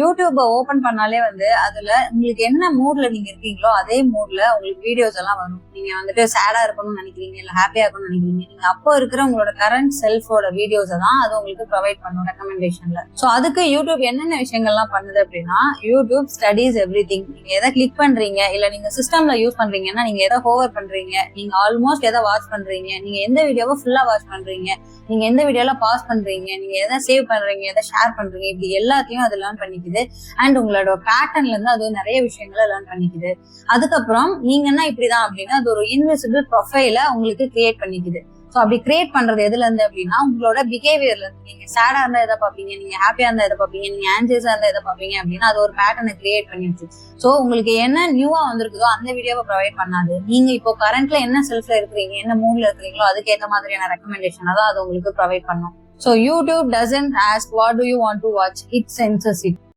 யூடியூப open பண்ணாலே வந்து அதுல உங்களுக்கு என்ன மூட்ல நீங்க இருக்கீங்களோ அதே மூட்ல உங்களுக்கு வீடியோஸ் எல்லாம் வரும். நீங்க வந்துட்டு சேடா இருக்கணும்னு நினைக்கிறீங்க, இல்ல ஹாப்பியா இருக்கணும்னு நினைக்கிறீங்க, நீங்க அப்போ இருக்கிற உங்களோட கரண்ட் செல்ஃபோட வீடியோஸை தான் அது உங்களுக்கு ப்ரொவைட் பண்ணும் ரெக்கமெண்டேஷன்ல. ஸோ அதுக்கு யூடியூப் என்னென்ன விஷயங்கள்லாம் பண்ணுது அப்படின்னா, யூடியூப் ஸ்டடிஸ் எவ்ரி திங். நீங்க எதை கிளிக் பண்றீங்க, இல்ல நீங்க சிஸ்டம்ல யூஸ் பண்றீங்கன்னா நீங்க எதை ஹோவர் பண்றீங்க, நீங்க ஆல்மோஸ்ட் எதை வாட்ச் பண்றீங்க, நீங்க எந்த வீடியோவை ஃபுல்லா வாட்ச் பண்றீங்க, நீங்க எந்த வீடியோல பாஸ் பண்றீங்க, நீங்க எதை சேவ் பண்றீங்க, எதை ஷேர் பண்றீங்க, இப்படி எல்லாத்தையும் அது லேர்ன் பண்ணிக்குது. அண்ட் உங்களோட பேட்டர்ன்ல இருந்து அது நிறைய விஷயங்களை லேர்ன் பண்ணிக்குது. அதுக்கப்புறம் நீங்கன்னா இப்படிதான் அப்படின்னா அது ஒரு இன்விசிபிள் ப்ரொஃபைல உங்களுக்கு கிரியேட் பண்ணிக்குது. ஸோ அப்படி கிரியேட் பண்றது எதுல இருந்து அப்படின்னா உங்களோட பிஹேவியர்ல இருந்து. நீங்க சேடா இருந்தா எதை பார்ப்பீங்க, நீங்க ஹாப்பியா இருந்தா எதை பார்ப்பீங்க, நீங்க ஆன்சியஸா இருந்தா எதை பார்ப்பீங்க அப்படின்னா அது ஒரு பேட்டர்னை கிரியேட் பண்ணிடுச்சு. ஸோ உங்களுக்கு என்ன நியூவா வந்திருக்குதோ அந்த வீடியோவை ப்ரொவைட் பண்ணாது. நீங்க இப்போ கரண்ட்ல என்ன செல்ஃப்ல இருக்கிறீங்க, என்ன மூட்ல இருக்கிறீங்களோ அதுக்கேற்ற மாதிரியான ரெக்கமெண்டேஷன் தான் அது உங்களுக்கு ப்ரொவைட் பண்ணும். So YouTube doesn't ask what do you want to watch, it senses it.